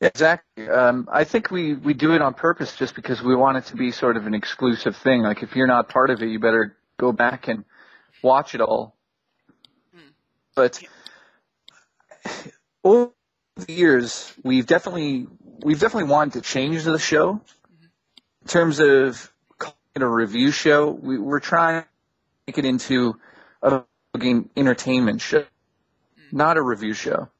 Yeah, exactly. I think we do it on purpose just because we want it to be sort of an exclusive thing. Like if you're not part of it, you better go back and watch it all. Hmm. But Yeah. over the years, we've definitely wanted to change the show Mhm. in terms of calling it a review show. We're trying to make it into a game entertainment show, Mm. not a review show.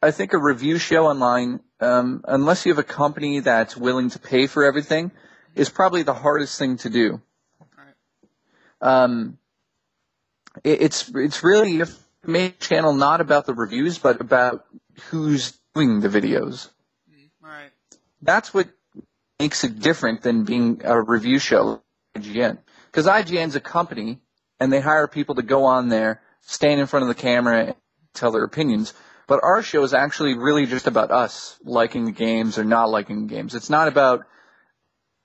I think a review show online, unless you have a company that's willing to pay for everything, Mhm. is probably the hardest thing to do. All right. Um, it's really a main channel not about the reviews, but about who's doing the videos. Mm. All right. That's what makes it different than being a review show like IGN. Because IGN's a company, and they hire people to go on there, stand in front of the camera, and tell their opinions. But our show is actually really just about us liking the games or not liking the games. It's not about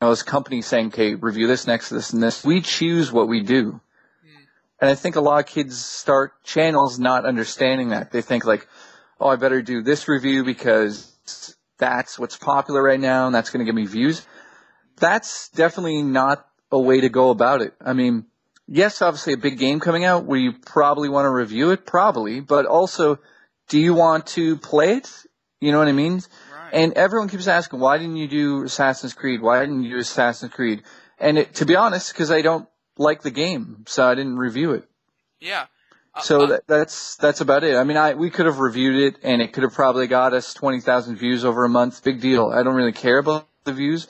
this company saying, "Okay, review this next, this, and this." We choose what we do, Mm. and I think a lot of kids start channels not understanding that. They think like, "Oh, I better do this review because that's what's popular right now, and that's going to give me views." That's definitely not a way to go about it. I mean, yes, obviously a big game coming out where you probably want to review it, probably, but also, do you want to play it? You know what I mean? Right. And everyone keeps asking, why didn't you do Assassin's Creed? Why didn't you do Assassin's Creed? And to be honest, because I don't like the game, so I didn't review it. Yeah. Uh, So uh, that's about it. I mean, we could have reviewed it, and it could have probably got us 20,000 views over a month. Big deal. I don't really care about the views.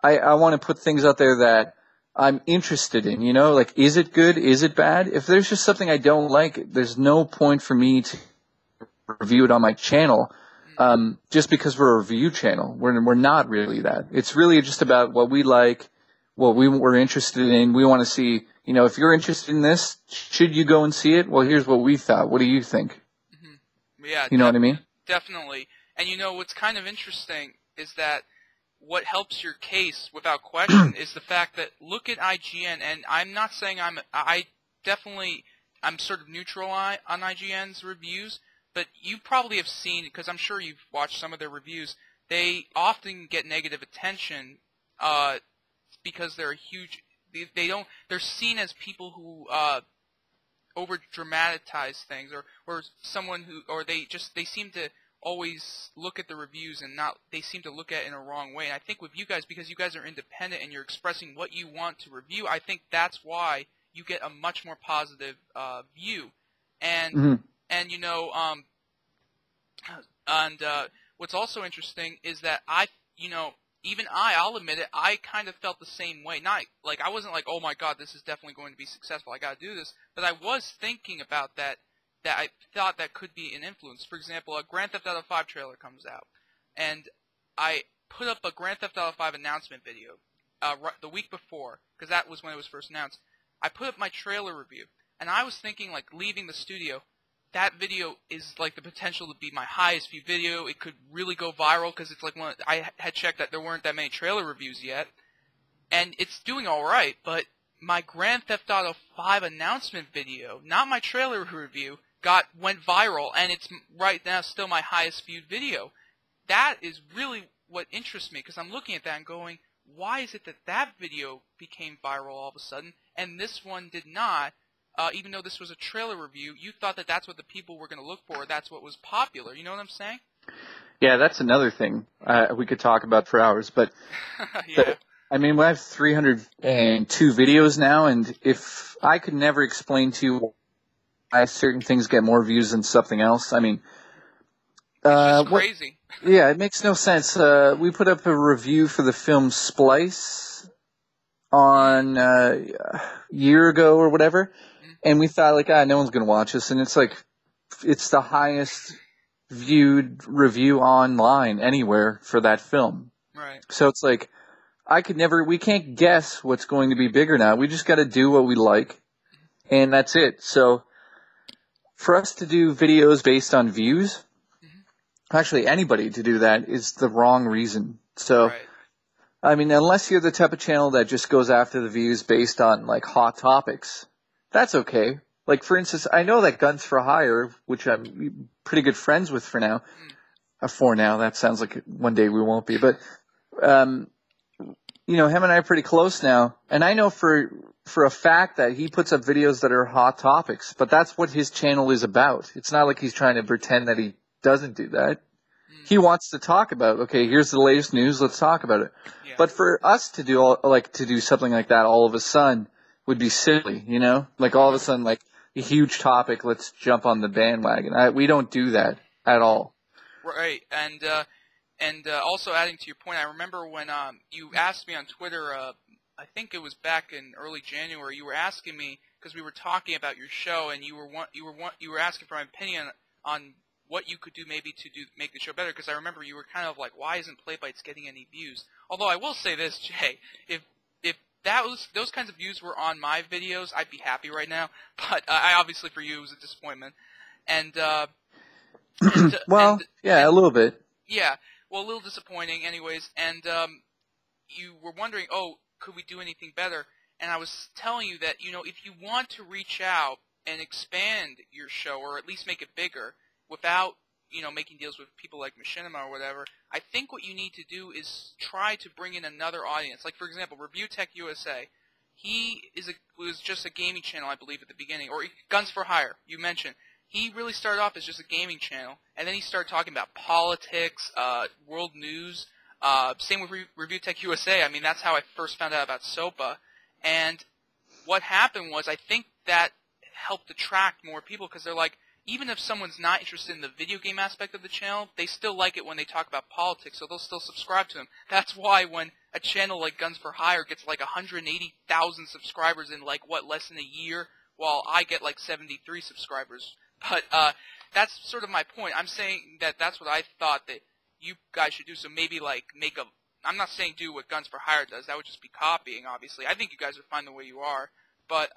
I want to put things out there that I'm interested in. Like, is it good? Is it bad? If there's just something I don't like, there's no point for me to review it on my channel. mm. Just because we're a review channel, we're not really that. It's really just about what we like, what we're interested in. We want to see, if you're interested in this, should you go and see it? Well, here's what we thought. What do you think? Mhm. Yeah, You know what I mean? definitely. And what's kind of interesting is that what helps your case without question is the fact that look at IGN, and I'm not saying I definitely I'm sort of neutral on IGN's reviews, but you probably have seen, because I'm sure you've watched some of their reviews. They often get negative attention uh, because they're a huge. They don't. They're seen as people who over dramatize things, or someone who, or they seem to always look at the reviews and not, they seem to look at it in a wrong way. And I think with you guys, because you guys are independent and you're expressing what you want to review, I think that's why you get a much more positive view. And Hmm. and and what's also interesting is that even I'll admit it, I kind of felt the same way. Not like I wasn't like, oh my god, this is definitely going to be successful, I gotta do this. But I was thinking about that I thought that could be an influence. For example, a Grand Theft Auto 5 trailer comes out, and I put up a Grand Theft Auto 5 announcement video the week before, because that was when it was first announced. I put up my trailer review, and I was thinking, like, leaving the studio, that video is like the potential to be my highest view video. It could really go viral because it's like I had checked that there weren't that many trailer reviews yet, and it's doing all right. But my Grand Theft Auto 5 announcement video, not my trailer review, went viral, and it's right now still my highest viewed video. That is really what interests me, because I'm looking at that and going, why is it that that video became viral all of a sudden and this one did not? Even though this was a trailer review, you thought that that's what the people were going to look for. That's what was popular. You know what I'm saying? Yeah, that's another thing we could talk about for hours. But Yeah. I mean, we have 302 videos now, and if I could never explain to you why certain things get more views than something else, I mean, It's just what? crazy. Yeah, it makes no sense. We put up a review for the film Splice Mm, on a year ago or whatever, mm, and we thought like, no one's gonna watch this, and it's like, it's the highest viewed review online anywhere for that film. right. So it's like, we can't guess what's going to be bigger now. We just got to do what we like, and that's it. So for us to do videos based on views, Mm-hmm. actually anybody to do that is the wrong reason. So, Right. I mean, unless you're the type of channel that just goes after the views based on like hot topics, that's okay. Like, for instance, I know that Guns for Hire, which I'm pretty good friends with for now, Mm, for now. That sounds like one day we won't be. But, you know, him and I are pretty close now. And I know for a fact that he puts up videos that are hot topics. But that's what his channel is about. It's not like he's trying to pretend that he doesn't do that. He wants to talk about, okay, here's the latest news, let's talk about it. Yeah. But for us to do something like that all of a sudden would be silly, you know? Like all of a sudden, like a huge topic, let's jump on the bandwagon. We don't do that at all. Right, and also adding to your point, I remember when you asked me on Twitter, I think it was back in early January, you were asking me, because we were talking about your show, and you were asking for my opinion on what you could do maybe to make the show better, because I remember you were kind of like, why isn't Play Bites getting any views? Although I will say this, Jay, if those kinds of views were on my videos, I'd be happy right now. But I obviously for you it was a disappointment. And well, yeah, a little bit. Yeah, well, a little disappointing, anyways. And you were wondering, oh, could we do anything better? And I was telling you that, you know, if you want to reach out and expand your show, or at least make it bigger, without, you know, making deals with people like Machinima or whatever, I think what you need to do is try to bring in another audience. Like, for example, Review Tech USA. He was just a gaming channel, I believe, at the beginning. Or Guns for Hire, you mentioned. He really started off as just a gaming channel, and then he started talking about politics, world news. Same with Review Tech USA. I mean, that's how I first found out about SOPA. And what happened was, I think that helped attract more people, because they're like, even if someone's not interested in the video game aspect of the channel, they still like it when they talk about politics, so they'll still subscribe to him. That's why when a channel like Guns for Hire gets like 180,000 subscribers in like, less than a year, while I get like 73 subscribers. But that's sort of my point. I'm saying that that's what I thought that you guys should do, so maybe like I'm not saying do what Guns for Hire does, that would just be copying, obviously. I think you guys are fine the way you are, but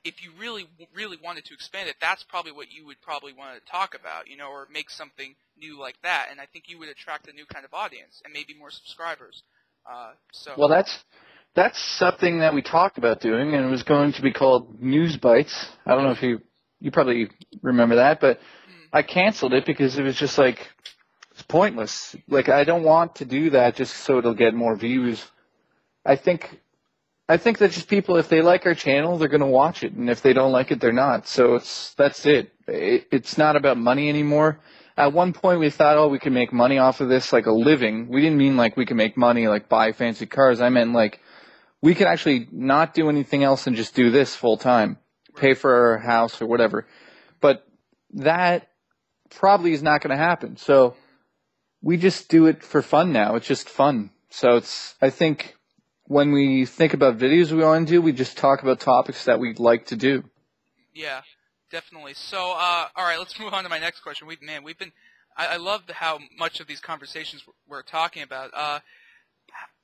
if you really, really wanted to expand it, that's probably what you would probably want to talk about, you know, or make something new like that. And I think you would attract a new kind of audience and maybe more subscribers. Well, that's something that we talked about doing, and it was going to be called News Bites. I don't know if you probably remember that, but I canceled it because it was just like, it's pointless. Like, I don't want to do that just so it'll get more views. I think that just people, if they like our channel, they're going to watch it, and if they don't like it, they're not. So that's it. It's not about money anymore. At one point, we thought, oh, we can make money off of this, like a living. We didn't mean like we can make money, like buy fancy cars. I meant like we could actually not do anything else and just do this full time, pay for our house or whatever. But that probably is not going to happen. So we just do it for fun now. It's just fun. So I think when we think about videos we want to do, we just talk about topics that we'd like to do. Yeah, definitely. So, all right, let's move on to my next question. I love how much of these conversations we're talking about.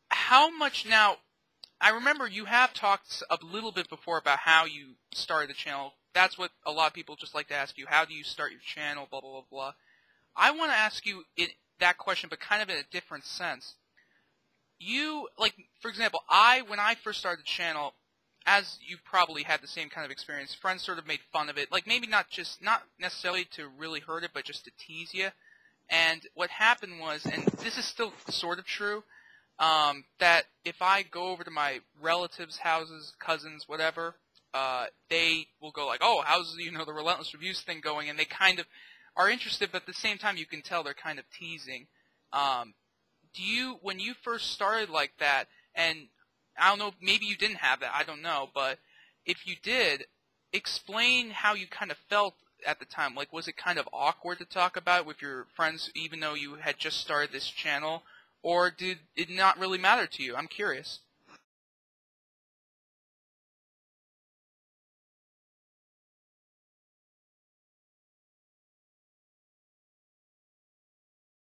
How much now, I remember you have talked a little bit before about how you started the channel. That's what a lot of people just like to ask you. How do you start your channel, blah, blah, blah, blah. I want to ask you that question, but kind of in a different sense. You, like, for example, when I first started the channel, as you probably had the same kind of experience, friends sort of made fun of it, like maybe not necessarily to really hurt it, but just to tease you. And what happened was, and this is still sort of true, that if I go over to my relatives' houses, cousins, whatever, they will go like, oh, how's, the Relentless Reviews thing going? And they kind of are interested, but at the same time you can tell they're kind of teasing. When you first started like that, and I don't know, maybe you didn't have that, I don't know, but if you did, explain how you kind of felt at the time. Like, was it kind of awkward to talk about with your friends, even though you had just started this channel, or did it not really matter to you? I'm curious.